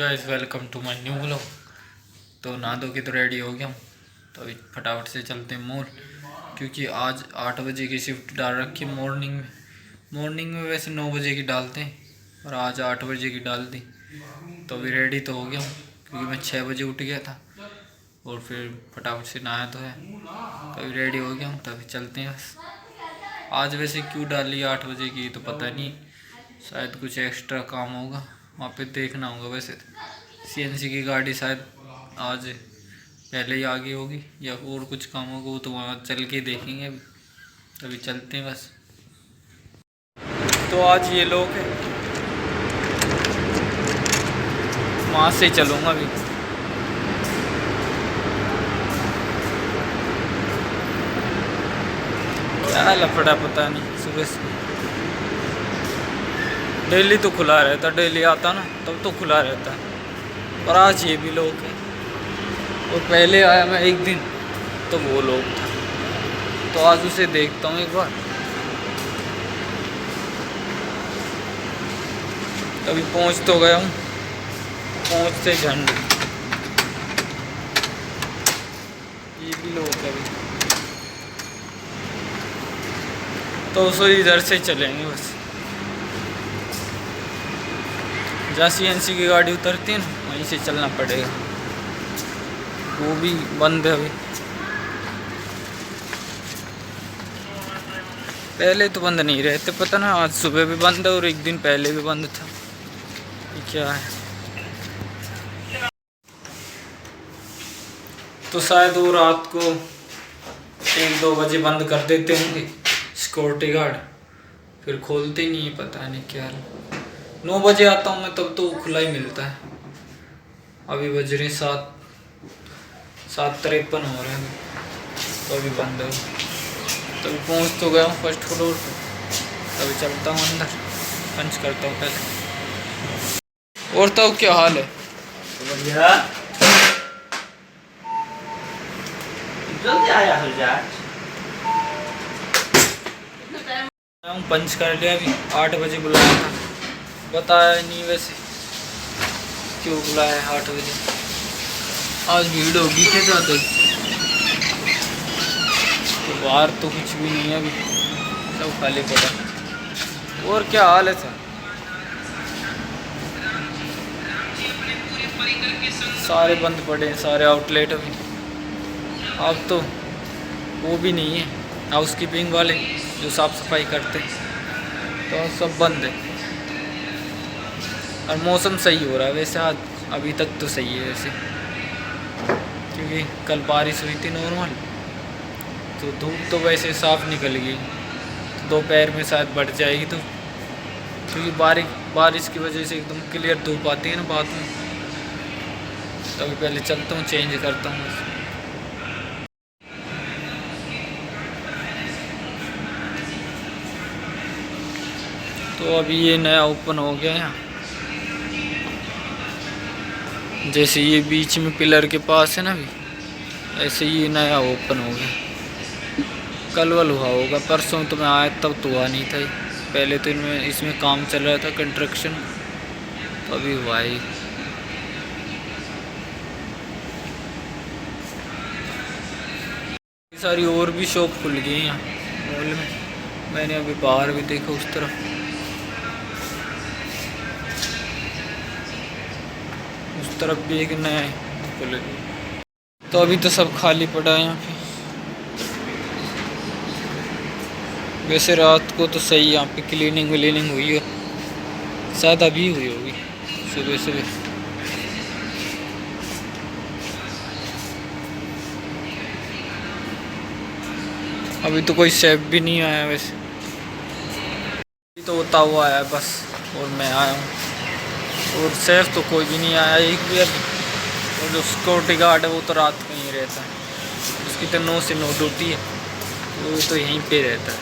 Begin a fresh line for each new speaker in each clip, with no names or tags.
Guys, welcome to my new vlog. तो नहा धो के तो रेडी हो गया हूँ। तो अभी फटाफट से चलते हैं मॉल, क्योंकि आज 8 बजे की शिफ्ट डाल रखी है मॉर्निंग में वैसे 9 बजे की डालते हैं, और आज 8 बजे की डाल दी। तो अभी रेडी तो हो गया हूँ, क्योंकि मैं 6 बजे उठ गया था और फिर फटाफट से नहाया तो है। तो अभी रेडी हो गया हूँ, तभी चलते हैं बस। आज वैसे क्यों डाली 8 बजे की तो पता नहीं, शायद कुछ एक्स्ट्रा काम होगा, वहाँ पे देखना होगा। वैसे सीएनसी की गाड़ी शायद आज पहले ही आ गई होगी, या और कुछ काम होगा, वो तो वहाँ चल के देखेंगे। अभी चलते हैं बस। तो आज ये लोग हैं, वहाँ से चलूँगा अभी। क्या लफड़ा पता नहीं, सुबह से डेली तो खुला रहता, डेली आता ना तब तो खुला रहता, और आज ये भी लोग हैं। और पहले आया मैं एक दिन तो वो लोग था, तो आज उसे देखता हूँ एक बार। तभी पहुँच तो गया हूँ, पहुँचते झंड ये भी लोग हैं अभी। तो उसे इधर से चलेंगे बस, जहाँ सीएनसी की गाड़ी उतरती है ना वहीं से चलना पड़ेगा, वो भी बंद है अभी। पहले तो बंद नहीं रहते, पता ना, आज सुबह भी बंद है और एक दिन पहले भी बंद था। ये क्या है? तो शायद वो रात को 1-2 बजे बंद कर देते होंगे सिक्योरिटी गार्ड, फिर खोलते नहीं है, पता नहीं क्या है। 9 बजे आता हूँ मैं, तब तो खुला ही मिलता है। अभी बज रहे 7:53 हो रहे हैं, तो अभी बंद है। तभी पहुँच तो गया हूँ फर्स्ट फ्लोर पे, तभी चलता हूँ अंदर, पंच करता हूँ पहले। और तो क्या हाल है?
बढ़िया, जल्दी आया हो जा।
पंच कर लिया, अभी 8 बजे बुलाया था, बताया नहीं वैसे क्यों बुलाया है 8 बजे। आज भीड़ होगी क्या ज़्यादा? तो बाहर तो कुछ भी नहीं है अभी, सब खाली पड़ा। और क्या हाल है सर? सारे बंद पड़े हैं, सारे आउटलेट अभी। अब तो वो भी नहीं है, हाउसकीपिंग वाले जो साफ़ सफाई करते हैं, तो सब बंद है। और मौसम सही हो रहा है वैसे, आज अभी तक तो सही है वैसे, क्योंकि कल बारिश हुई थी नॉर्मल, तो धूप तो वैसे साफ़ निकल गई। तो दोपहर में शायद बढ़ जाएगी, तो क्योंकि बारिश की वजह से एकदम क्लियर धूप आती है ना बाद में। तो अभी पहले चलता हूँ, चेंज करता हूँ। तो अभी ये नया ओपन हो गया यहाँ, जैसे ये बीच में पिलर के पास है ना अभी, ऐसे ये नया ओपन हो गया। कल वल हुआ होगा, परसों तो मैं आया तब तो हुआ नहीं था। पहले तो इसमें काम चल रहा था, कंस्ट्रक्शन, तो अभी हुआ ही। सारी और भी शॉप खुल गई हैं यहाँ मॉल में, मैंने अभी बाहर भी देखा उस तरफ भी एक नया खुल गया। तो अभी तो सब खाली पड़ा है यहाँ पे। वैसे रात को तो सही यहाँ पे क्लीनिंग व्लीनिंग हुई है, शायद अभी हुई होगी सुबह सुबह। अभी तो कोई शेफ भी नहीं आया वैसे, अभी तो होता हुआ आया बस, और मैं आया हूँ, और शेफ तो कोई भी नहीं आया एक भी अभी। और जो सिक्योरिटी गार्ड है वो तो रात में ही रहता है, उसकी तो 9 से 9 ड्यूटी है, वो तो यहीं पे रहता है।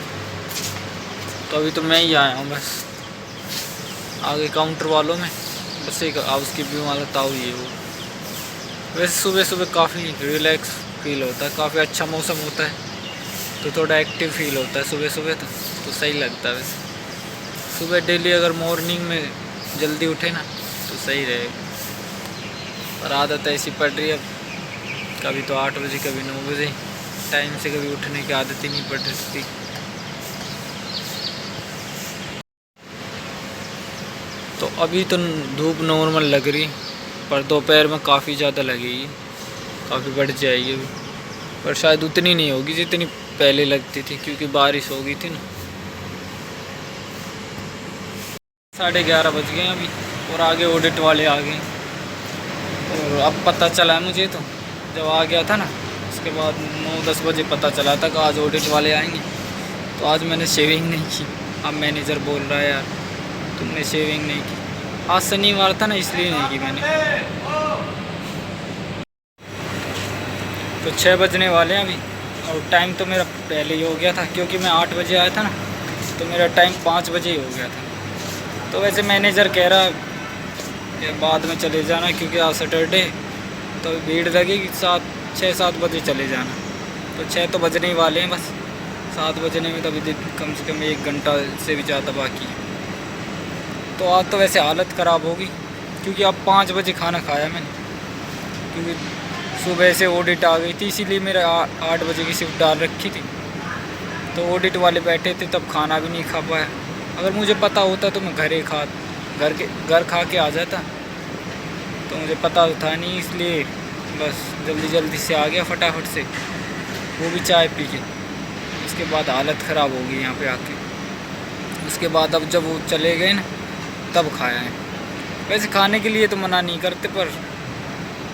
तो अभी तो मैं ही आया हूँ बस, आगे काउंटर वालों में बस एक हाउसकीपिंग वाला ताऊ ये वो। वैसे सुबह सुबह काफ़ी रिलैक्स फील होता है, काफ़ी अच्छा मौसम होता है, तो थोड़ा एक्टिव फील होता है सुबह सुबह, तो सही लगता है। वैसे सुबह डेली अगर मॉर्निंग में जल्दी उठे ना तो सही रहेगा। पर आदत ऐसी पड़ रही है अब, कभी तो 8 बजे कभी 9 बजे, टाइम से कभी उठने की आदत ही नहीं पड़ रही थी। तो अभी तो धूप नॉर्मल लग रही, पर दोपहर में काफ़ी ज़्यादा लगेगी, काफ़ी बढ़ जाएगी अभी, पर शायद उतनी नहीं होगी जितनी पहले लगती थी, क्योंकि बारिश हो गई थी ना। 11:30 बज गए अभी, और आगे ऑडिट वाले आ गए। और अब पता चला है मुझे, तो जब आ गया था ना उसके बाद 9-10 बजे पता चला था कि आज ऑडिट वाले आएंगे। तो आज मैंने शेविंग नहीं की। अब मैनेजर बोल रहा है यार तुमने शेविंग नहीं की। आज शनिवार था ना इसलिए नहीं की मैंने। तो 6 बजने वाले हैं अभी, और टाइम तो मेरा पहले ही हो गया था, क्योंकि मैं 8 बजे आया था ना, तो मेरा टाइम 5 बजे ही हो गया था। तो वैसे मैनेजर कह रहा कि बाद में चले जाना, क्योंकि आज सैटरडे तो भीड़ लगेगी, 6-7 बजे चले जाना। तो 6 तो बजने ही वाले हैं बस, 7 बजने में तो अभी कम से कम 1 घंटा से भी ज़्यादा बाकी है। तो आज तो वैसे हालत ख़राब होगी, क्योंकि अब 5 बजे खाना खाया मैंने, क्योंकि सुबह से ऑडिट आ गई थी, इसीलिए मेरा 8 बजे की शिफ्ट डाल रखी थी। तो ऑडिट वाले बैठे थे तब खाना भी नहीं खा पाया। अगर मुझे पता होता तो मैं घर खा के आ जाता, तो मुझे पता तो था नहीं, इसलिए बस जल्दी से आ गया फटाफट से, वो भी चाय पी के। उसके बाद हालत ख़राब हो गई यहाँ पे आके। उसके बाद अब जब वो चले गए ना तब खाया है। वैसे खाने के लिए तो मना नहीं करते, पर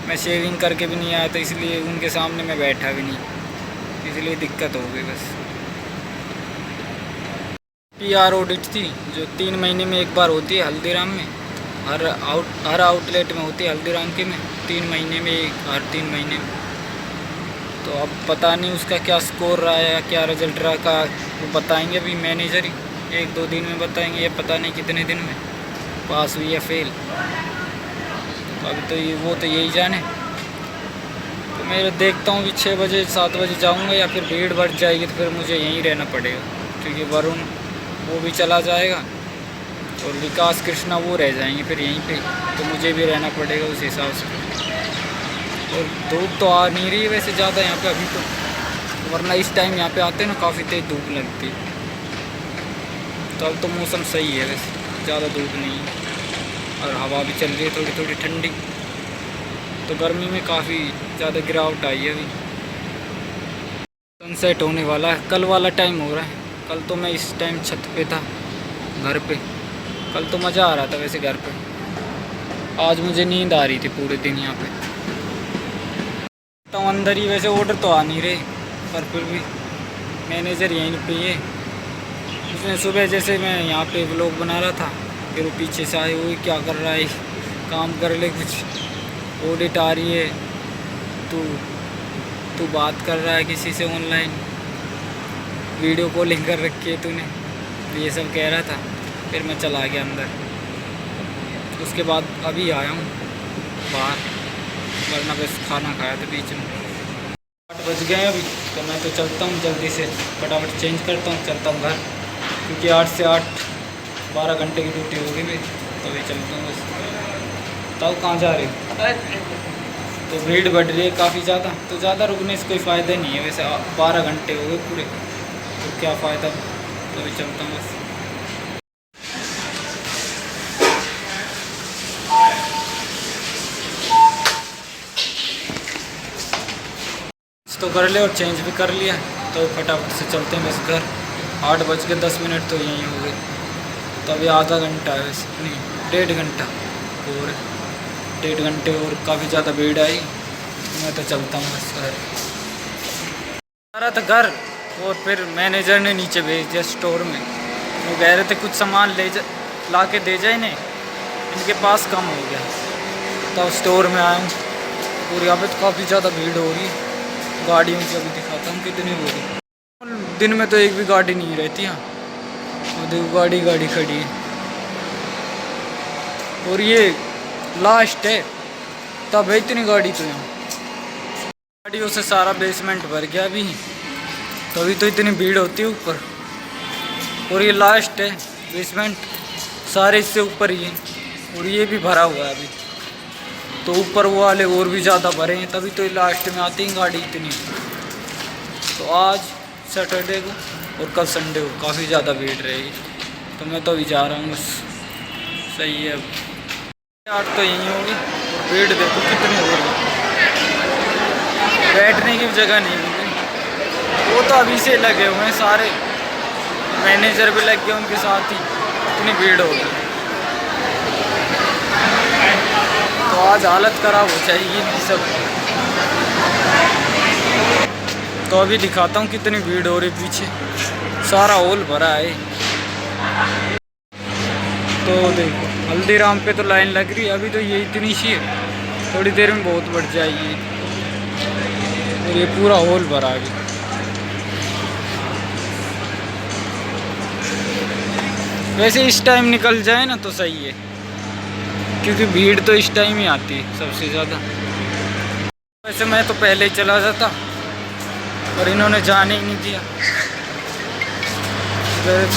मैं शेविंग करके भी नहीं आया था, इसलिए उनके सामने मैं बैठा भी नहीं, इसलिए दिक्कत हो गई बस। PR ऑडिट थी जो 3 महीने में एक बार होती है हल्दीराम में, हर आउटलेट में होती है हल्दीराम के में, 3 महीने में हर 3 महीने में। तो अब पता नहीं उसका क्या स्कोर रहा है या क्या रिजल्ट रहा का, वो बताएंगे अभी मैनेजर ही, 1-2 दिन में बताएंगे, या पता नहीं कितने दिन में पास हुई या फेल। तो अभी तो वो तो यही जाने। तो मैं देखता हूँ कि 6 बजे 7 बजे जाऊँगा, या फिर भीड़ बढ़ जाएगी तो फिर मुझे यहीं रहना पड़ेगा, क्योंकि वरुण वो भी चला जाएगा और विकास कृष्णा वो रह जाएंगे फिर यहीं पे, तो मुझे भी रहना पड़ेगा उस हिसाब से। और धूप तो आ नहीं रही है वैसे ज़्यादा यहाँ पे अभी तो, वरना इस टाइम यहाँ पे आते हैं ना काफ़ी तेज़ धूप लगती है। तो अब तो मौसम सही है वैसे, ज़्यादा धूप नहीं है, और हवा भी चल रही है थोड़ी थोड़ी ठंडी। तो गर्मी में काफ़ी ज़्यादा गिरावट आई है अभी। सनसेट होने वाला है, कल वाला टाइम हो रहा है। कल तो मैं इस टाइम छत पे था घर पे, कल तो मज़ा आ रहा था वैसे घर पे। आज मुझे नींद आ रही थी पूरे दिन यहाँ पे। तो अंदर ही वैसे ऑर्डर तो आ नहीं रहे, पर फिर भी मैनेजर यहीं पे है। उसने सुबह जैसे मैं यहाँ पे व्लॉग बना रहा था, फिर वो पीछे से आए हुए क्या कर रहा है, काम कर ले कुछ, ऑडिट आ रही है, तू बात कर रहा है किसी से ऑनलाइन, वीडियो कॉलिंग कर रखी है तूने, ये सब कह रहा था। फिर मैं चला गया अंदर। उसके बाद अभी आया हूँ बाहर, वरना बस खाना खाया था बीच में। 8 बज गए अभी, तो मैं तो चलता हूँ जल्दी से, फटाफट चेंज करता हूँ, चलता हूँ घर, क्योंकि 8 से 8 12 घंटे की ड्यूटी होगी मेरी, तो अभी चलता हूँ बस। तब कहाँ जा रहे हो? तो भीड़ बढ़ रही है काफ़ी ज़्यादा, तो ज़्यादा रुकने से कोई फ़ायदा नहीं है वैसे, 12 घंटे हो गए पूरे, तो क्या फ़ायदा। तो अभी चलता हूँ बस। तो कर ले और चेंज भी कर लिया, तो फटाफट से चलते हैं बस घर। 8:10 तो यहीं हो गए, तो अभी आधा घंटा है वैसे, नहीं 1.5 घंटा और 1.5 घंटे और काफ़ी ज़्यादा भीड़ आई, तो मैं तो चलता हूँ बस घर। आ रहा था घर, और फिर मैनेजर ने नीचे भेज दिया स्टोर में। वो कह रहे थे कुछ सामान ला के दे जाए इन्हें, इनके पास कम हो गया। तो स्टोर में आया हूँ, और यहाँ पे तो काफ़ी ज़्यादा भीड़ हो रही है। गाड़ियों की अभी दिखाता हूँ कितनी हो रही। दिन में तो एक भी गाड़ी नहीं रहती यहाँ, और देखो गाड़ी खड़ी है। और ये लास्ट है, तब है इतनी गाड़ी तो यहाँ, गाड़ियों से सारा बेसमेंट भर गया अभी, तभी तो इतनी भीड़ होती है ऊपर। और ये लास्ट है बेसमेंट, सारे इससे ऊपर ही है, और ये भी भरा हुआ है अभी। तो ऊपर वो वाले और भी ज़्यादा भरे हैं, तभी तो लास्ट में आती हैं गाड़ी इतनी। तो आज सैटरडे को और कल संडे को काफ़ी ज़्यादा भीड़ रहेगी, तो मैं तो अभी जा रहा हूँ बस। सही है, अब 8 तो यहीं होगी और भीड़ देखो कितनी हो रही, बैठने की जगह नहीं मिली। वो तो अभी से लगे हुए हैं सारे, मैनेजर भी लग गए उनके साथ ही, इतनी भीड़ हो गई। तो आज हालत ख़राब हो जाएगी इनकी सब। तो अभी दिखाता हूँ कितनी भीड़ हो रही पीछे, सारा हॉल भरा है। तो देखो हल्दीराम पे तो लाइन लग रही है, अभी तो ये इतनी सी है, थोड़ी देर में बहुत बढ़ जाएगी। और ये पूरा हॉल भरा है। वैसे इस टाइम निकल जाए ना तो सही है, क्योंकि भीड़ तो इस टाइम ही आती है सबसे ज़्यादा। वैसे मैं तो पहले ही चला जाता, और इन्होंने जाने ही नहीं दिया।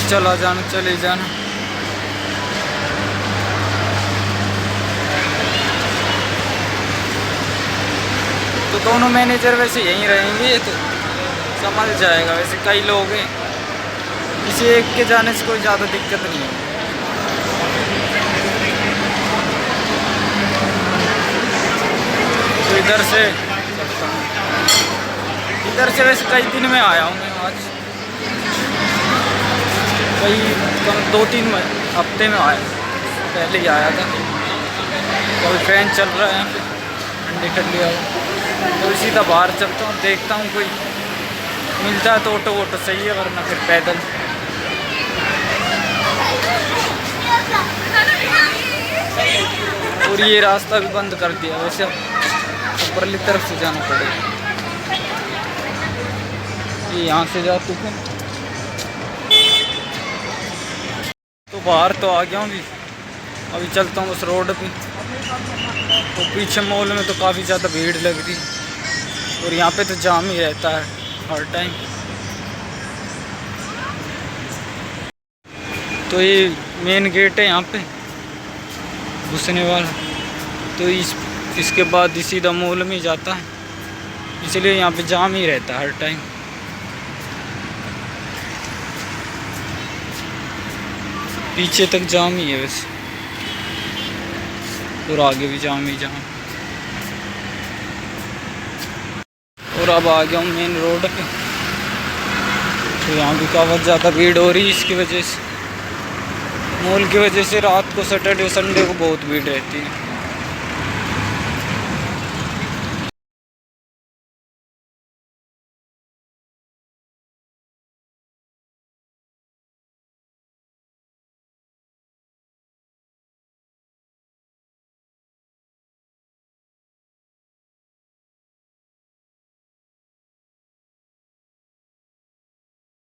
चला जाना, चले जाना। तो दोनों मैनेजर वैसे यहीं रहेंगे, तो संभल जाएगा। वैसे कई लोग हैं, किसी एक के जाने से कोई ज़्यादा दिक्कत नहीं है। तो इधर से चलता हूँ, इधर से वैसे कई दिन में आया हूँ मैं, आज कई 2-3 हफ्ते में आया, पहले ही आया था। तो ट्रेन चल रहा है यहाँ पे, ठंडी ठंडी हवा। तो सीधा बाहर चलता हूँ, देखता हूँ कोई मिलता है तो ऑटो वोटो सही है, वरना फिर पैदल। और ये रास्ता भी बंद कर दिया, वैसे ऊपरली तरफ से जाना पड़ेगा। ये यहाँ से जाते थे। तो बाहर तो आ गया हूँ भी, अभी चलता हूँ उस रोड पे। तो पीछे मॉल में तो काफ़ी ज़्यादा भीड़ लग रही, और यहाँ पे तो जाम ही रहता है हर टाइम। तो ये मेन गेट है यहाँ पे घुसने वाला, तो इसके बाद सीधा मॉल में जाता है, इसलिए यहाँ पे जाम ही रहता है हर टाइम। पीछे तक जाम ही है वैसे, और आगे भी जाम ही जाम। और अब आ गया हूँ मेन रोड पे, तो यहाँ भी काफ़ी ज़्यादा भीड़ हो रही है इसकी वजह से। मॉल की वजह से रात को सैटरडे संडे को बहुत भीड़ रहती है।